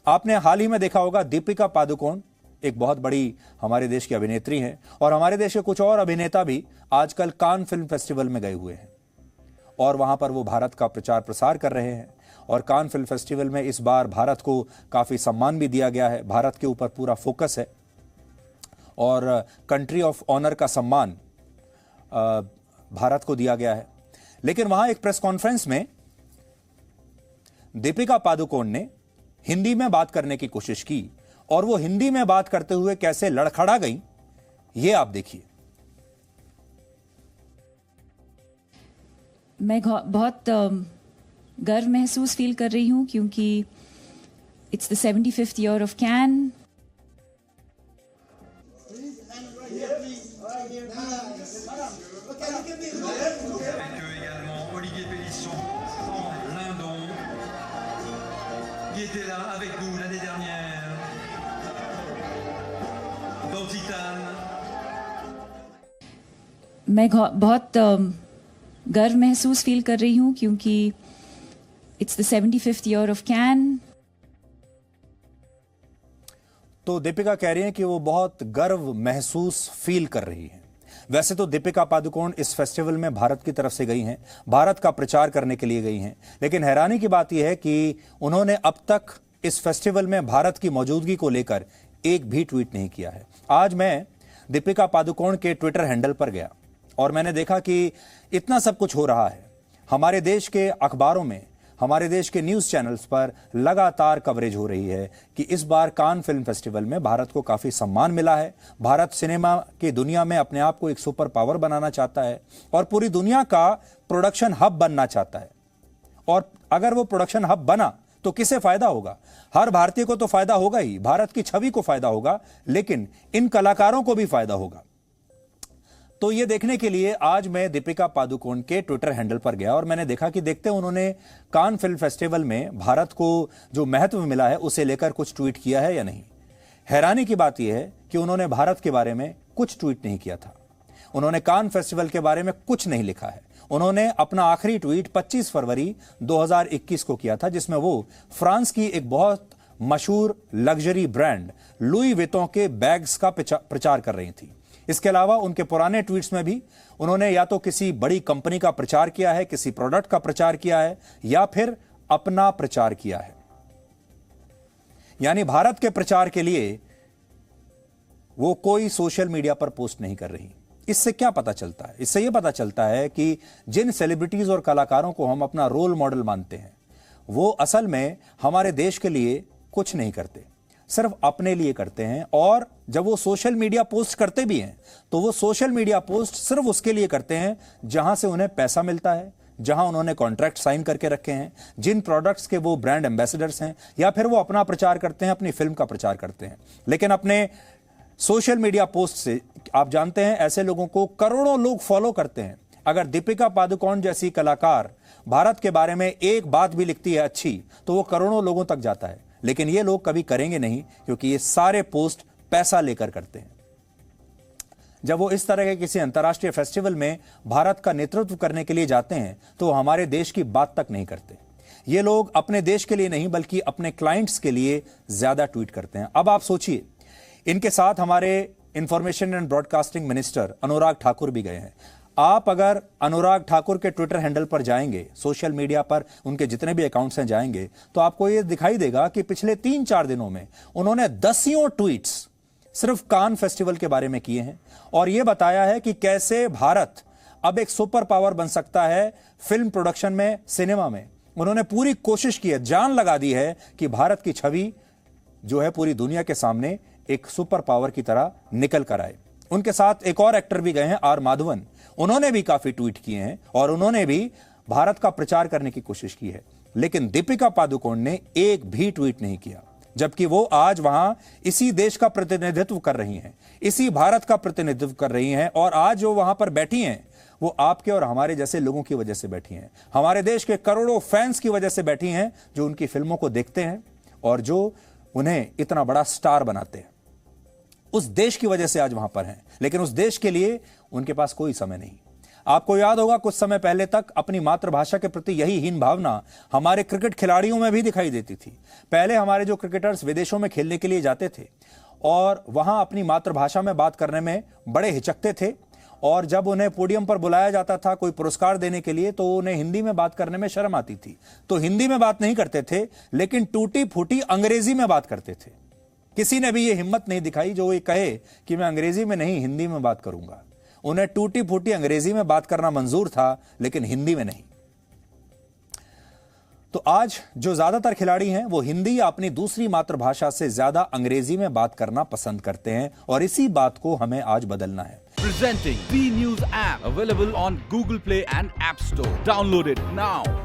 आपने हाल ही में देखा होगा दीपिका पादुकोण एक बहुत बड़ी हमारे देश की अभिनेत्री हैं और हमारे देश के कुछ और अभिनेता भी आजकल कान फिल्म फेस्टिवल में गए हुए हैं और वहां पर वो भारत का प्रचार प्रसार कर रहे हैं। और कान फिल्म फेस्टिवल में इस बार भारत को काफी सम्मान भी दिया गया है, भारत के ऊपर पूरा फोकस है और कंट्री ऑफ ऑनर का सम्मान भारत को दिया गया है। लेकिन वहां एक प्रेस कॉन्फ्रेंस में दीपिका पादुकोण ने हिंदी में बात करने की कोशिश की और वो हिंदी में बात करते हुए कैसे लड़खड़ा गई, ये आप देखिए। मैं बहुत गर्व महसूस फील कर रही हूं क्योंकि it's the 75th year of can. Qui était là avec nous l'année dernière. Bantitane. मैं बहुत गर्व महसूस फील कर रही हूं क्योंकि it's the 75th year of can. तो दीपिका कह रही हैं कि वो बहुत गर्व महसूस फील कर रही है। वैसे तो दीपिका पादुकोण इस फेस्टिवल में भारत की तरफ से गई हैं, भारत का प्रचार करने के लिए गई हैं, लेकिन हैरानी की बात यह है कि उन्होंने अब तक इस फेस्टिवल में भारत की मौजूदगी को लेकर एक भी ट्वीट नहीं किया है। आज मैं दीपिका पादुकोण के ट्विटर हैंडल पर गया और मैंने देखा कि इतना सब कुछ हो रहा है। हमारे देश के अखबारों में, हमारे देश के न्यूज चैनल्स पर लगातार कवरेज हो रही है कि इस बार कान फिल्म फेस्टिवल में भारत को काफी सम्मान मिला है। भारत सिनेमा की दुनिया में अपने आप को एक सुपर पावर बनाना चाहता है और पूरी दुनिया का प्रोडक्शन हब बनना चाहता है। और अगर वो प्रोडक्शन हब बना तो किसे फायदा होगा? हर भारतीय को तो फायदा होगा ही, भारत की छवि को फायदा होगा, लेकिन इन कलाकारों को भी फायदा होगा। तो ये देखने के लिए आज मैं दीपिका पादुकोण के ट्विटर हैंडल पर गया और मैंने देखा कि देखते उन्होंने कान फिल्म फेस्टिवल में भारत को जो महत्व मिला है उसे लेकर कुछ ट्वीट किया है या नहीं। हैरानी की बात यह है कि उन्होंने भारत के बारे में कुछ ट्वीट नहीं किया था। उन्होंने कान फेस्टिवल के बारे में कुछ नहीं लिखा है। उन्होंने अपना आखिरी ट्वीट 25 फरवरी 2021 को किया था, जिसमें वो फ्रांस की एक बहुत मशहूर लग्जरी ब्रांड लुई विटॉन के बैग्स का प्रचार कर रही थी। इसके अलावा उनके पुराने ट्वीट्स में भी उन्होंने या तो किसी बड़ी कंपनी का प्रचार किया है, किसी प्रोडक्ट का प्रचार किया है, या फिर अपना प्रचार किया है। यानी भारत के प्रचार के लिए वो कोई सोशल मीडिया पर पोस्ट नहीं कर रही। इससे क्या पता चलता है? इससे यह पता चलता है कि जिन सेलिब्रिटीज और कलाकारों को हम अपना रोल मॉडल मानते हैं वो असल में हमारे देश के लिए कुछ नहीं करते, सिर्फ अपने लिए करते हैं। और जब वो सोशल मीडिया पोस्ट करते भी हैं तो वो सोशल मीडिया पोस्ट सिर्फ उसके लिए करते हैं जहां से उन्हें पैसा मिलता है, जहां उन्होंने कॉन्ट्रैक्ट साइन करके रखे हैं, जिन प्रोडक्ट्स के वो ब्रांड एम्बेसडर्स हैं, या फिर वो अपना प्रचार करते हैं, अपनी फिल्म का प्रचार करते हैं। लेकिन अपने सोशल मीडिया पोस्ट से आप जानते हैं ऐसे लोगों को करोड़ों लोग फॉलो करते हैं। अगर दीपिका पादुकोण जैसी कलाकार भारत के बारे में एक बात भी लिखती है अच्छी, तो वो करोड़ों लोगों तक जाता है। लेकिन ये लोग कभी करेंगे नहीं, क्योंकि ये सारे पोस्ट पैसा लेकर करते हैं। जब वो इस तरह के किसी अंतर्राष्ट्रीय फेस्टिवल में भारत का नेतृत्व करने के लिए जाते हैं तो वो हमारे देश की बात तक नहीं करते। ये लोग अपने देश के लिए नहीं बल्कि अपने क्लाइंट्स के लिए ज्यादा ट्वीट करते हैं। अब आप सोचिए, इनके साथ हमारे information and broadcasting minister Anurag Thakur भी गए हैं। आप अगर अनुराग ठाकुर के ट्विटर हैंडल पर जाएंगे, सोशल मीडिया पर उनके जितने भी अकाउंट्स हैं जाएंगे, तो आपको यह दिखाई देगा कि पिछले 3-4 दिनों में उन्होंने दसियों ट्वीट्स सिर्फ कान फेस्टिवल के बारे में किए हैं और यह बताया है कि कैसे भारत अब एक सुपर पावर बन सकता है फिल्म प्रोडक्शन में, सिनेमा में। उन्होंने पूरी कोशिश की है, जान लगा दी है कि भारत की छवि जो है पूरी दुनिया के सामने एक सुपर पावर की तरह निकल कर आए। उनके साथ एक और एक्टर भी गए हैं, आर माधवन। उन्होंने भी काफी ट्वीट किए हैं और उन्होंने भी भारत का प्रचार करने की कोशिश की है। लेकिन दीपिका पादुकोण ने एक भी ट्वीट नहीं किया, जबकि वो आज वहां इसी देश का प्रतिनिधित्व कर रही हैं, इसी भारत का प्रतिनिधित्व कर रही हैं। और आज जो वहां पर बैठी हैं वो आपके और हमारे जैसे लोगों की वजह से बैठी हैं, हमारे देश के करोड़ों फैंस की वजह से बैठी हैं, जो उनकी फिल्मों को देखते हैं और जो उन्हें इतना बड़ा स्टार बनाते हैं। उस देश की वजह से आज वहां पर हैं, लेकिन उस देश के लिए उनके पास कोई समय नहीं। आपको याद होगा कुछ समय पहले तक अपनी मातृभाषा के प्रति यही हीन भावना हमारे क्रिकेट खिलाड़ियों में भी दिखाई देती थी। पहले हमारे जो क्रिकेटर्स विदेशों में खेलने के लिए जाते थे और वहां अपनी मातृभाषा में बात करने में बड़े हिचकते थे, और जब उन्हें पोडियम पर बुलाया जाता था कोई पुरस्कार देने के लिए तो उन्हें हिंदी में बात करने में शर्म आती थी, तो हिंदी में बात नहीं करते थे, लेकिन टूटी फूटी अंग्रेजी में बात करते थे। किसी ने भी यह हिम्मत नहीं दिखाई जो ये कहे कि मैं अंग्रेजी में नहीं हिंदी में बात करूंगा। उन्हें टूटी फूटी अंग्रेजी में बात करना मंजूर था, लेकिन हिंदी में नहीं। तो आज जो ज्यादातर खिलाड़ी हैं वो हिंदी या अपनी दूसरी मातृभाषा से ज्यादा अंग्रेजी में बात करना पसंद करते हैं, और इसी बात को हमें आज बदलना है। Presenting B News app, available on Google Play and App Store. Download it now.